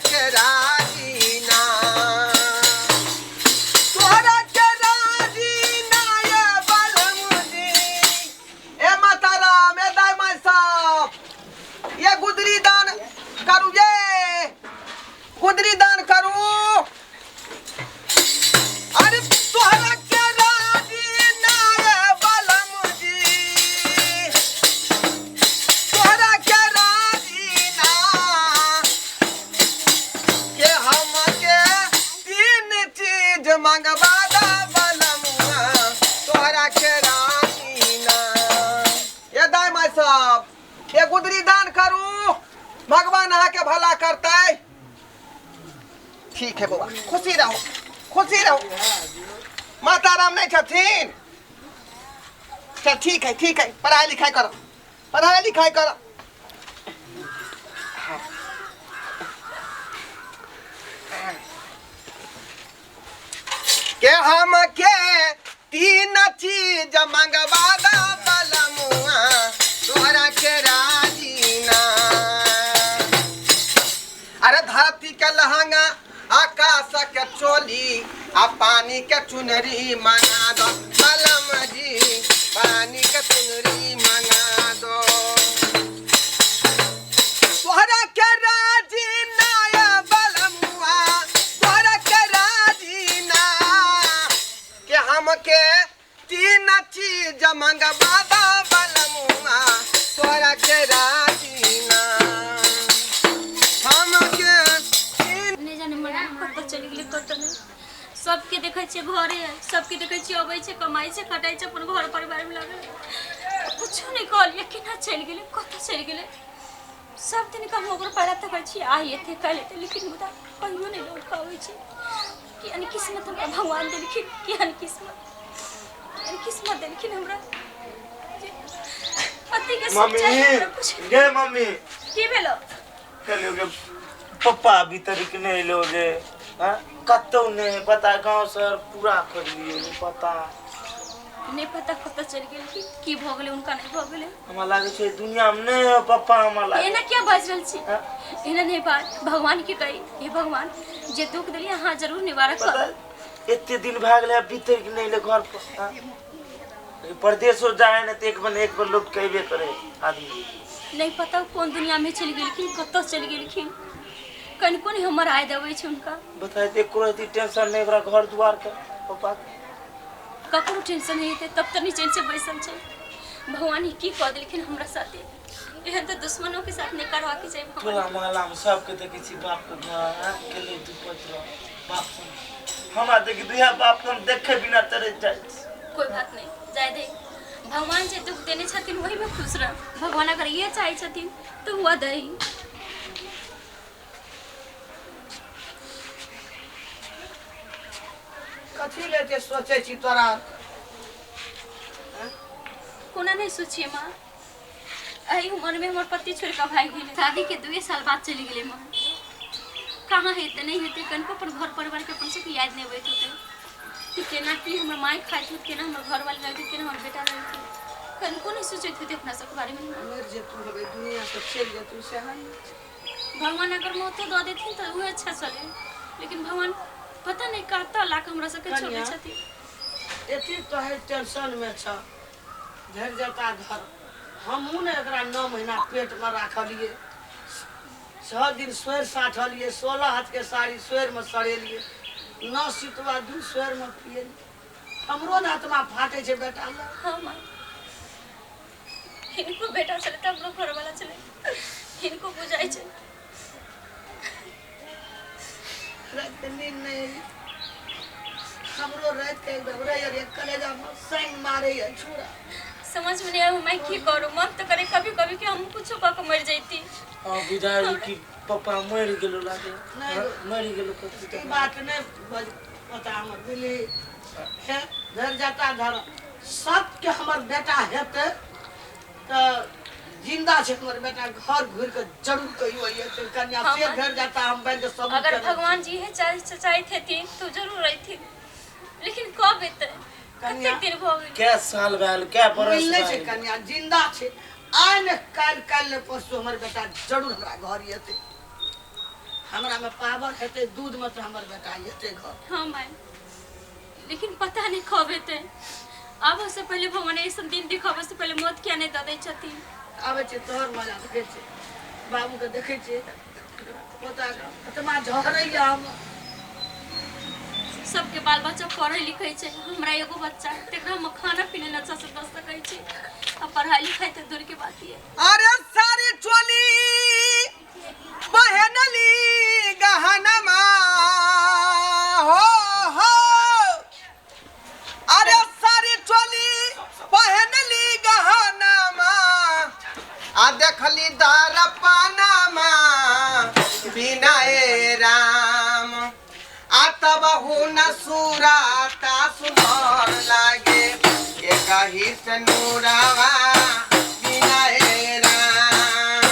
के राजी ना तोहरा के राजी ना ये बलमुजी ए माता राम ए दाई माई साहब ये गुदरी दान करू ये गुदरी दान करू अरे तोहरा के राजी ना ये बलमुजी तोहरा के राजी ना के हमके तीन चीज मंगवा दा बलमुआ तोहरा के राजी ना ये दाई माई साहब ये गुदरी दान करू भगवान यहाँ के भला करता है ठीक है बाबा खुशी रहो माता राम नहीं छथिन चल ठीक है पढ़ाई लिखाई करो हाँ। के हम के तीन चीज मंगवा दा बलमुआ तोहरा के राजी ना अरे धरती के लहंगा आकाश के चोली आ पानी के चुनरी मंगा दो बलम जी पानी के चुनरी मंगा दो तोहरा के राजी ना ये बलमुआ तोहरा के राजी ना के हमके तीन चीज मंगवा दो बलमुआ तोहरा के राजी ना चली गेली कत नहीं सबके देखे छे घरे है सबके देखे छे अबै छे कमाई छे खटाई छे अपन घर परिवार में लागल कुछ नहीं कहलिए कि ना चल गेले कत चल गेले सब दिन का होकर पड़ा तक छी आइए थे कल थे लेकिन मुदा कहियो नहीं लौट पावे छे कि यानी किस्मत हमरा भगवान दे लिखी कि यानी किस्मत दे लिखी हमरा पति के मम्मी गे मम्मी की भेलो हेलो गे पप्पा भीतर के नहीं लोगे कतो नहीं पता गांव सर पूरा कर लिए नहीं पता कत चल गेल की भ गेले उनका नहीं भ गेले हमरा लागे छे दुनिया में नहीं पप्पा हमरा लागे एना क्या बाज रहल छी एना नहीं बात भगवान के कही हे भगवान जे दुख देली हां जरूर निवारक कर एते दिन भ गेले भीतर के नहीं ले घर पर परदेश हो जाए न तो एक बार लोग कहबे करे आदमी नहीं पता कौन दुनिया में चल गेल कि कत चल गेल कि कन कोन हमर आय देवे छ उनका बताए ते कोनो टेंशन नहीं बरा घर द्वार के पापा ककरो टेंशन नहीं थे तब तो नीचे से बैसल छे भगवान ही की कह देलखिन हमरा साथे एहन तो दुश्मनों के साथ नहीं करवा के चाहिए टोला मोहल्ला में सब के देखि छी बाप के घर के ले तू पत्र बाप हमरा देखि दुया बाप हम देखे बिना चले जाय कोई बात नहीं जाय दे भगवान जे दुख देने छथिन वही में खुश रह भगवान अगर ये चाहे छथिन तो हुआ दही कथी लेके सोचे छी तोरा कोना नहीं सोचिए मां आई उम्र में हमर पति छोड़ के भाग गेले शादी के 2 साल बाद चली गेले मां कहां हेते नहीं हेते कनको पर घर परिवार के अपन से याद नहीं होइत होते कि केना की हमर माई खाइत होत केना हमर घर वाले रहत केना हमर बेटा रहत कनको नहीं सोचैत होते अपना सब बारे में मर जे तू होबे दुनिया से चल जा तू से हां भगवान अगर मौत दे देथिन तो वो अच्छा चले लेकिन भगवान पता नहीं कहता लाख हमरा सके छोड़े छथि एते तो है टेंशन में छ धर जाता घर हमहू ने एकरा 9 महीना पेट में राखलिए 6 दिन स्वेर साठलिए 16 हाथ के साड़ी स्वेर में सड़ेलिए 9 सितवा दूध स्वेर में पिए हमरो न आत्मा फाटे छे बेटा हां मां इनको बेटा चले तब हमरो घर वाला चले इनको बुझाई छे रात नींद नहीं हमरो रात के दबरे यार एक कलेजा में संग मारे या छुरा समझ में नहीं आया मैं की करूं मन तो करे कभी कि हम कुछ क के मर जाती हां बुझाई कि पापा मर गेलो लागे मर गेलो कथि बात नहीं पता हमर दिली है घर जाता घर सब के हमर बेटा हेते तो जिंदा छे हमर बेटा घर घुर के जरूर कहियो ये तो कन्या से घर जाता हम बन सब अगर भगवान जी है चाहे थे तो जरूर रही थी लेकिन कब हेते कते दिन भ गेल क्या साल भेल क्या बरस मिलले छे कन्या जिंदा छे आइ ने काल परसों हमर बेटा जरूर हमरा घर येते हमरा में पावर हेते दूध में तो हमर बेटा हेते घर। हाँ माई, लेकिन पता नहीं कब हेते। अब से पहले भगवान ऐसा दिन दिखावे से पहले मौत क्या नहीं दे छथिन। आवे छे तोहर मजा देखे छे, बाबू के देखे छे, पता इतना झरैया हम सबके बाल बच्चा पढ़े लिखे छे, हमरा एगो बच्चा तेकरा हम खाना पीने न अच्छा से दस सकै छी। अब पढ़ाई लिखाई तो दूर की बात है। अरे सारी चोली पहनली गहनमा हो हो, अरे सारी चोली पहनली गहनमा आ देखली दरपनमा बिना ए राम आ तब हुन सुराता सुंदर लागे एक ही से नूरावा बिना ए राम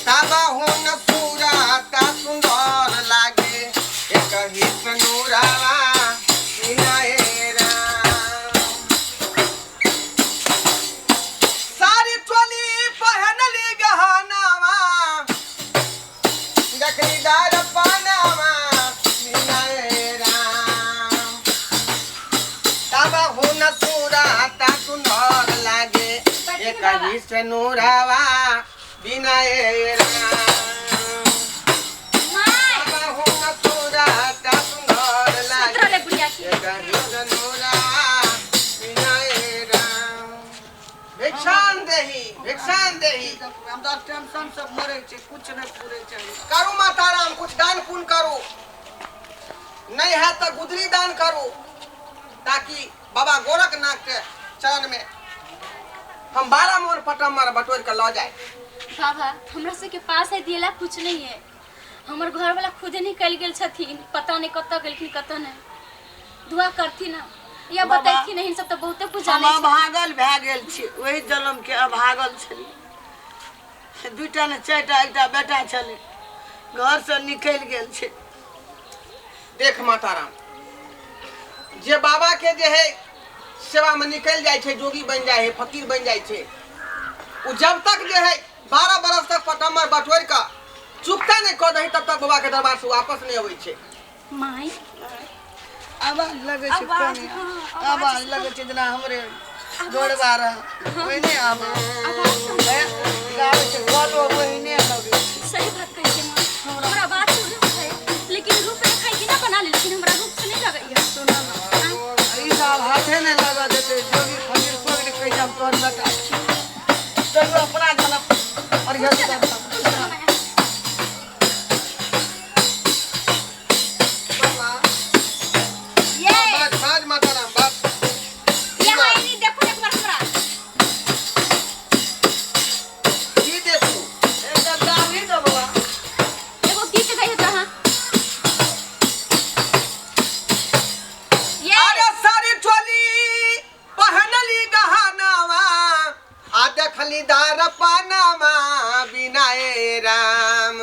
तब हुन सुराता सुंदर लागे एक ही से नूरावा बिना ए राम। सारी चोली पहनली गहनावा देखली दरपनावा बिना ए राम तब हुन सुराता सुंदर लागे एक ही से नूरावा बिना ए राम तब हुन सुराता सुंदर लागे एक ही से नूरावा बिना ए राम। भिक्षान देही हम तो टेंशन से मरे छे, कुछ नहीं पूरे चाहिए। करू माता राम, कुछ दान पुण्य करू, नहीं है तो गुदरी दान करू, ताकि बाबा गोरखनाथ के चरण में हम 12 मोर पटमर बटोर के ला जाए। बाबा हमरा से के पास है दिएला कुछ नहीं है। हमर घर वाला खुदे निकल गेल छथिन, पता नहीं कत गेलखिन कत नहीं। दुआ करथी ना या बाबा, बताइथी नहीं, सब तो बहुते पूजा हम नहीं। अभागल भए गेल छी, वही जन्म के अभागल छली। दूटा ने चारिटा एकटा बेटा छले, घर से निकल गेल छे। देख माता राम, जे बाबा के जे है सेवा में निकल जाए छे, जोगी बन जाए है, फकीर बन जाए छे, उ जब तक जे है 12 बरस तक पटमर बटोर का चुकता नहीं कर दही तब तक बाबा के दरबार से वापस नहीं आवे छे। माई आवाज लगे छे, आवाज लगे छे जना हमरे गोड़वा रहा वही नहीं आवाज गावे छे, बोलो वही नहीं लगे। सही बात कही छे मां, हमरा बात सुन है, लेकिन रूप रेखा की ना बना ले, लेकिन हमरा रूप से नहीं लगैया। सुना ना, ई सब हाथे नहीं लगा देते, जोगी फकीर कोई ने कह हम तोर बेटा छी, तो अपना जन्म और ये सब बात माता राम बात यहाँ नहीं देखो एक बार हमरा की देखू एक गाली दो बाबा। एगो गीत गई तो हां ये अरे सारी चोली पहनली गहनावा आ देखली दरपनावा बिना ए राम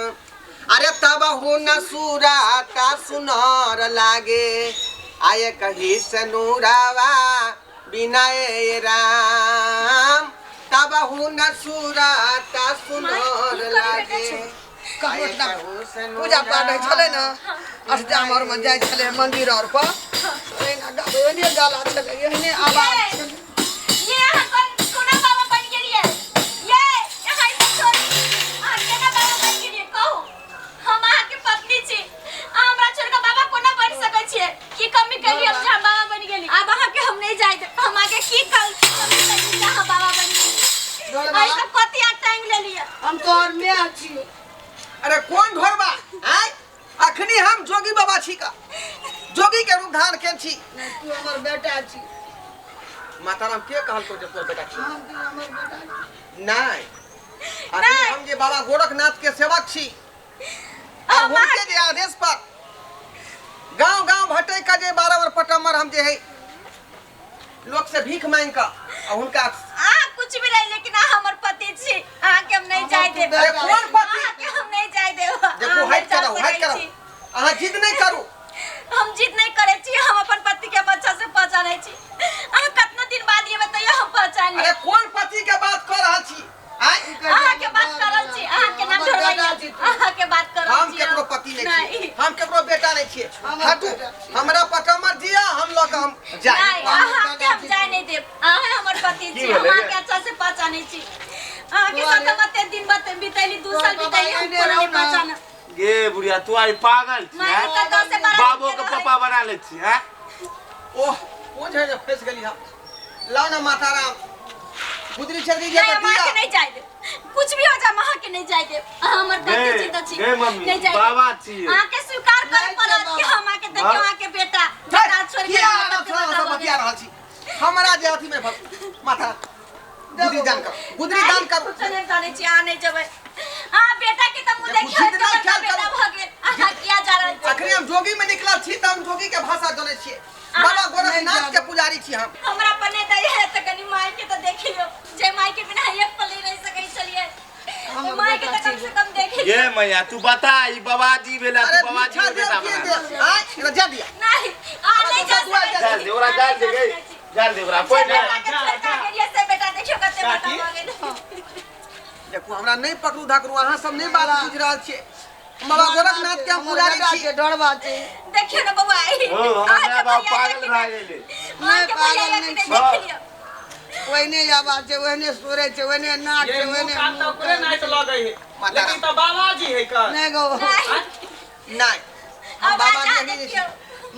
अरे तब हुन सुराता सुनर लागे आये कही से नूरावा बिना ए राम तब हुन सुराता सुनर लागे आये कहू से पूजा पाठ नूरावा। चले ना, अष्टजाम और में जाए चले मंदिर और पर एने गाला चले, एने आवाज चले। ये यहाँ कोना बाबा बन गेलिए, ये यहाँ से छोड़ी आ केना बाबा बन गेलिए कहू। हम अहाँ के पत्नी छी, हमरा छोड़ के बाबा कोना बन सकै छिए? की कमी केलिए हम जहाँ बाबा बन गेली? अब अहाँ के हम नहीं जाए दे, हम आगे की कमी केली जहाँ बाबा बन गेली? आई सब कतिया टाइम ले लिए। हम तो और में छी। अरे कौन ढोरबा आय अखनी हम जोगी बाबा छी का जोगी के रूप धारण के छी। तू हमर बेटा छी। माता राम के कहल को जे तोर बेटा छी? हम तू हमर बेटा छी। नहीं अखनी हम जे बाबा गोरखनाथ के सेवक छी और उनके जे आदेश पर गांव गांव भटक का जे 12 वर पटमर हम जे है लोग से भीख मांग का और उनका कुछ भी नहीं, लेकिन हमर पति छी, अहाँ के हम नहीं जाए दे। अरे कौन पति? अहाँ के हम नहीं जाए दे। देखो हाइट करो अहाँ जिद नहीं करू। हम जिद नहीं करे छी, हम अपन पति के अच्छा से पहचाने छी। अहाँ कितना दिन बाद ये बताइए हम पहचान अरे कौन पति के बात कर रहा छी? आय अहाँ के बात करल छी, अहाँ के नाम ढोलैया, अहाँ के बात हटू हमरा पक्का मत दिया हम लोग हम जाए नहीं अहाँ के हम जाय नहीं देब अहाँ हमर पति छी अहाँ के अच्छा से पहचानै छी अहाँ के साथ हम एते दिन बितैली 2 साल बितैली हम कोनो नहीं पहचान गे बुढ़िया तू आई पागल छी मैं तो 10 से 12 बाबू के पापा बना ले छी हैं ओह वो जे फंस गेली हम लाओ ना माता राम गुदरी छेदी जे नहीं कटिया अहाँ के नहीं जाय देब कुछ भी हो जा अहाँ के नहीं जाय देब अहाँ हमर पति छी त छी गे मम्मी बाबा छी अहाँ के स्वीकार करे पड़त कि हम के देखियो अहाँ के बेटा छोड़ के सब बतिया रहल छी हमरा जे अथी में माता गुदरी दान कर कुछ नहीं जाने छी आ नहीं जबै हां बेटा के त मुंह देखियो त बेटा भ गेल अहाँ किया जा रहल छी अखनी हम जोगी में निकलल छी त हम जोगी के भाषा जाने छी बाबा गोरखनाथ के पुजारी छी हम हमरा पने दई है त कनी माई के त देखियो जे माई के बिना एक पल नहीं रह सकै चलिए माई के त कम से कम देखियो ये मैया तू बता ई बाबाजी भेला तू बाबाजी के बेटा बना हां इधर जा दिया नहीं आ नहीं जा सकते जा दे ओरा जा दे गई जा दे ओरा कोई नहीं से बेटा देखियो कते बता मांगे देखो हमरा नहीं पकड़ू धकरू अहाँ सब नहीं बात बुझ रहल छी बाबा गोरखनाथ के हम पुजारी छी डरवा छी देखियो ना बबुआ ओ हमरा बाप पागल भ गेले नहीं पागल नहीं देखियो ओहने आवाज छै ओहने सुरे छै ओहने नाक छै ओहने काम तो करे नहीं तो लगे है माता लेकिन तो बाबाजी है का नहीं गो नहीं हम बाबा जी नहीं छी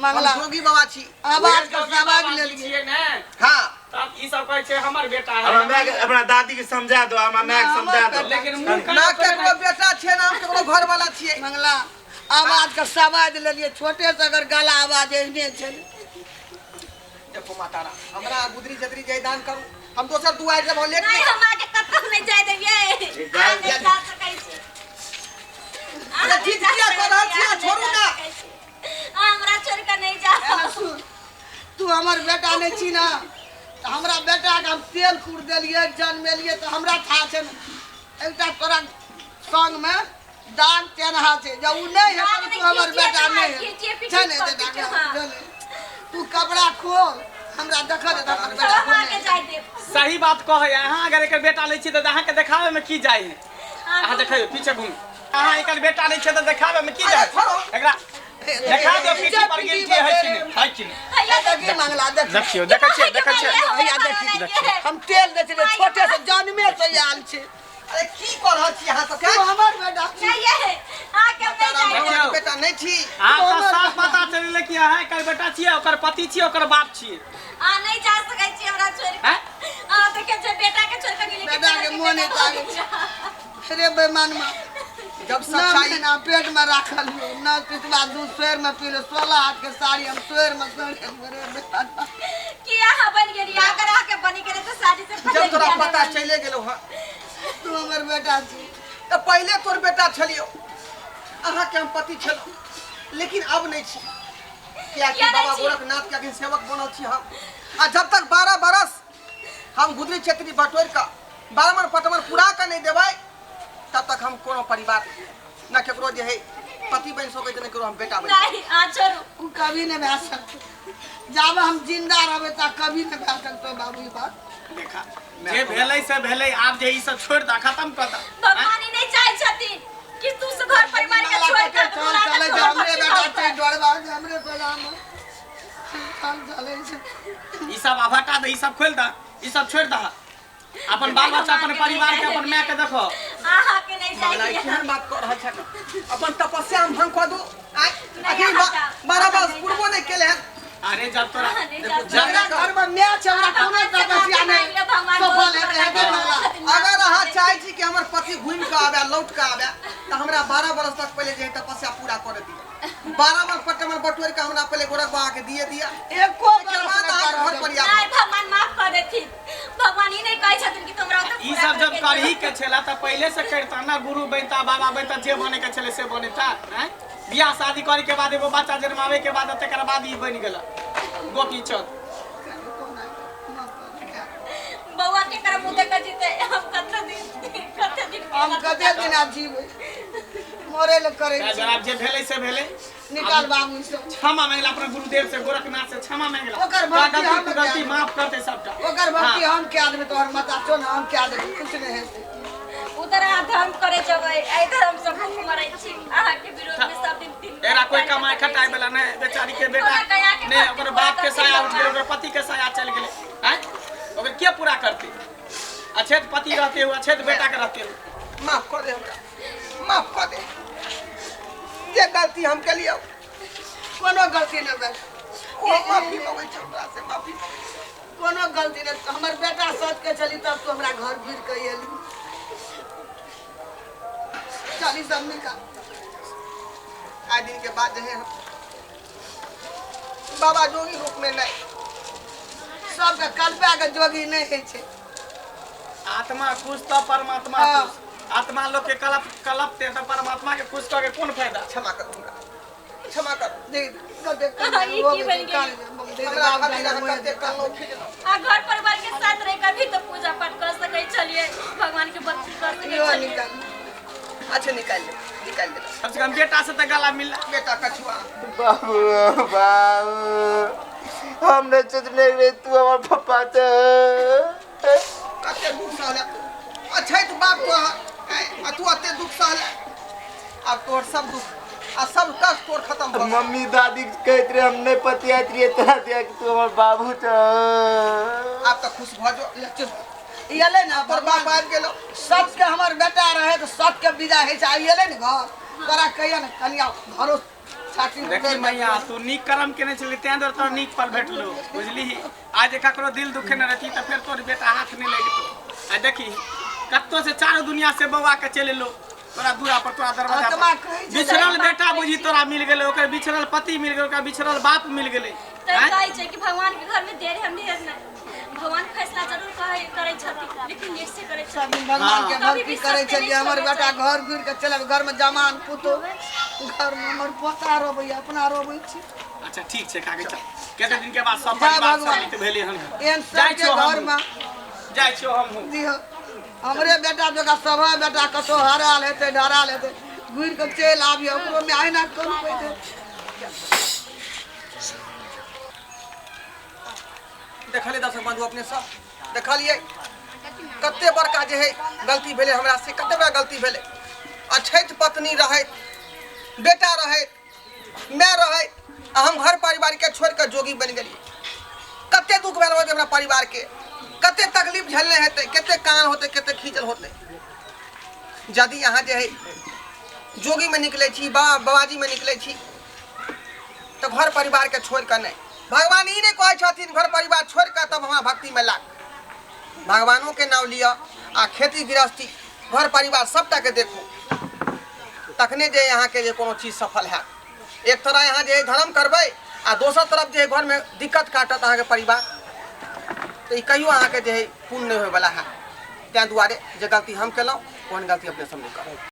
मंगला हम जोगी बाबा छी आवाज का आवाज ले लिए छिए ने हां तब ई सब कहै छै हमर बेटा है हमरा मैं अपना दादी के समझा दो हमरा मैं समझा दो लेकिन मुंह ना केकरो बेटा छै ना हम केकरो घर वाला छिए मंगला आवाज का आवाज ले लिए छोटे से अगर गला आवाज एहने छै देखो माता रा हमरा गुदरी जदरी जय दान करू हम दोसर दुआर जब लेट नहीं हम आके कतौ नहीं जाय देबिए आ नहीं जा सकै छी अरे जितिया कर रहल छी छोड़ू ना हमरा छोड़ के नहीं जा तू हमर बेटा नहीं छी ना हमरा बेटा के हम तेल कूड़ देलिए जन्मेलिए तो हमरा था छै एकटा तोरा संग में दान तेनहा छै जब उ नहीं है तो तू हमर बेटा नहीं है चले दे तू कपड़ा खोल हमरा देखा दे हमर बेटा हम आके जाय दे सही बात कहे अहाँ अगर एकर बेटा ले छी त अहाँ के देखावे में की जाय है अहाँ देखियो पीछे घूम अहाँ एकर बेटा नहीं छै त देखावे में की जाय एकरा देखा दो पीछे पर गिनती है कि नहीं ये देखी मंगला देखियो देखै छियै भैया देखी हम तेल दे छले छोटे से जन्मे से आयल छी अरे की कर रहल छी अहाँ सब तू हमर बेटा नहीं है आके नहीं जाय हम बेटा नहीं छी हां तो साफ पता चलले कि अहाँ एकर बेटा छियै ओकर पति छियै ओकर बाप छियै आ नहीं जा सकै छी हमरा छोड़ के आ देखे छै बेटा के छोड़ के गेली बेटा के मोने तागे छै रे बेमान में जब सच्चाई ना पेट में राखल हो ना पिछला दूध शोर में पी लो 16 हाथ के साड़ी हम शोर में सड़े मेरे बेटा किया बन गेली अगर आके बनी करे तो शादी से पहले जब तोरा पता चले गेलो ह तू हमर बेटा छी तो पहले तोर बेटा छलियो अहाँ के हम पति छलो लेकिन अब नहीं छी क्या कि बाबा गोरखनाथ के अखन सेवक बनल छी हम आ जब तक 12 बरस हम गुदरी क्षेत्री बटोर का बारमन पटमन पूरा का नहीं देबै तब तक हम कोनो परिवार ना केकरो जे है पति बन सकै त केकरो हम बेटा बन नहीं आ छोड़ू उ कभी नहीं भा सकते जब हम जिंदा रहबे त कभी नहीं भा सकते बाबू ई बात देखा जे भेलै से भेलै आब जे ई सब छोड़ द खत्म कर द भगवान ही नहीं चाहे छथिन कि तू से घर परिवार के छोड़ के चल चले जे हमरे बेटा छै डरवा हमरे सलाम चल चले छै ई सब हटा दे ई सब खोल द ई सब छोड़ द अपन बाल बच्चा अपन परिवार के अपन माय के देखो आहा के नहीं मलाई चाहिए केहन बात कर रहल छ अपन तपस्या हम भंग क दू आइ नहीं अखन हटा। 12 बरस पूर्वो नहीं केले हैं अरे जब तोरा जगरा घर में मैं छै हमरा कोनो तपस्या नहीं सफल है अगर अहाँ चाहे छी कि हमर पति घूम के आवे लौट के आवे त हमरा 12 बरस तक पहले जे तपस्या पूरा कर दिया 12 मन पटमन बटोर के हमरा पहले गोरख बाबा के दिए दिया एको एकर बाद अहाँ घर पर नहीं आवे भगवान माफ कर देथिन भगवान ही नहीं कहे छथिन कि तुमरा तो ई सब जब करही के छला त पहले से करता ना गुरु बनता बाबा बनता जे बने के छले से बनता हैं बियाह शादी करे के बाद एगो बच्चा जन्मावे के बाद तकर बाद ई बन गेला गोपी चंद बउआ के कर मुंह देख जीते हम कते दिन हम कते दिन जीवे मोरे ल करे जनाब जे भेले से भेले निकाल बाबू से क्षमा मांगला अपने गुरुदेव से गोरखनाथ से क्षमा मांगला ओकर भक्ति हम गलती माफ करते सबका ओकर भक्ति हम क्या देबे तोहर माता चो ना हम क्या देबे कुछ नहीं है उधर धर्म करे जबै इधर हम सब भूख मरै छी आहा के विरोध में सब दिन एरा कोई कमाई खटाई वाला ने बेचारी के बेटा ने ओकर बाप के साया उठ गेल, ओकर पति के साया चल गेले हैं, ओकर के पूरा करते? अछेत पति रहते हो, अछेत बेटा के रहते हो। माफ कर दे हमरा, माफ कर दे। ये गलती हम के लिए कोनो गलती नहीं बे, वो माफी मांगे छै हमरा से, माफी मांगे। कोनो गलती नहीं। हमर बेटा सोच के चली तब तो हमरा घर फिर के एली। चली सब निकाल। आज दिन के बाद है बाबा जोगी रूप में नहीं, सबके कल्पा के जोगी नहीं है छे। आत्मा खुश तो परमात्मा खुश। आत्मा लोग के कलपते तो परमात्मा के खुश करके कौन फायदा? क्षमा कर हमरा, क्षमा कर। देख ये की बन गई? हमरा खाली रह करते कानो खींचलो। घर परिवार के साथ रहकर भी तो पूजा पाठ कर सके, चलिए भगवान के भक्ति कर सके, यो चलिए। निकाल। अच्छा निकाल दे, निकाल दे। कम से कम बेटा से तो गला मिला। बेटा कछुआ बाबू बाबू हमने सोचने रे तू हमार पापा तो कते दुख सहले तू। अच्छा तू बाप तो आ तू अते दुख सहले। अब तोर सब दुख आ सब कष्ट तोर खत्म हो। मम्मी दादी कहत रहे हमने पतियात रहे ता दिया कि तू हमार बाबू तो आप तो खुश भ जो। ये ले ना तोर बाप आबि गेलो। सबके हमर बेटा रहे तो सबके विदा है छै। ये ले न घर तोरा कहिया न कनिया घरो छाती देखी मैया तू नीक कर्म केने छली तें दर तो नीक फल भेटलो, बुझली? आज ककरो दिल दुखे न रहती तो फिर तोर बेटा हाथ नहीं लगतो। आ देखी कत्तो से चारों दुनिया से बौआ के चले लो, तोरा दूरा पर तोरा दरवाजा आत्मा पर कहै छै बिछड़ल बेटा बुझी तोरा मिल गेले, ओकर बिछड़ल पति मिल गेल, ओकर बिछड़ल बाप मिल गेले। तो कहै छै कि भगवान के घर में देर हम ढेर नहीं, भगवान फैसला जरूर करे छथिन, लेकिन लेट से करे सब छथिन। भगवान के कभी भक्ति भी करे सत्य नहीं छलिए। हमर छोड़ना बेटा चाहिए। घर घुर के चलब, घर में जमान पुतो, घर में हमर पोता रोबै, अपना रोबै छी। अच्छा ठीक छै कागज चल। केते दिन के बाद सब जय परिवार भगवान। सम्मिलित भेले हन। एहन जाय सबके छो घर हम, में जाय छो हम। दिह हमरे बेटा जगह सब बेटा कतो हराल हेतै, डराल हेतै, घुर के चल आबियो, ओकरो में आइना करू पैदे। देखलिए दर्शक बंधु अपने सब देखलिए कते बड़का जे है गलती भेले हमरा से, कते बड़ा गलती भेले। अछैत पत्नी रहे, बेटा रहे, मैं रहे, हम घर परिवार के छोड़ कर जोगी बन गई। कते दुख भेल होते हमरा परिवार के, कते तकलीफ झेलने हेते, कते कान होते, कते खींचल होते। यदि यहाँ जे है जोगी में निकले छी, बाबाजी में निकले छी तो घर परिवार के छोड़ कर नहीं। भगवान ही ने कहे छथिन घर परिवार छोड़ कर तब हमारा भक्ति में लाग। भगवानों के नाम लिया आ खेती गृहस्थी घर परिवार सबटा के देखो, तखने जे यहाँ के जे कोनो चीज सफल है। एक तरह यहाँ जे धर्म करबै आ दोसर तरफ जे घर में दिक्कत काटत अहाँ के परिवार, तो ई कहियो अहाँ के जे पुण्य नहीं होय वाला है। तैं दुआरे जे गलती हम केलहुँ ओहन गलती अपने सब नहीं करू।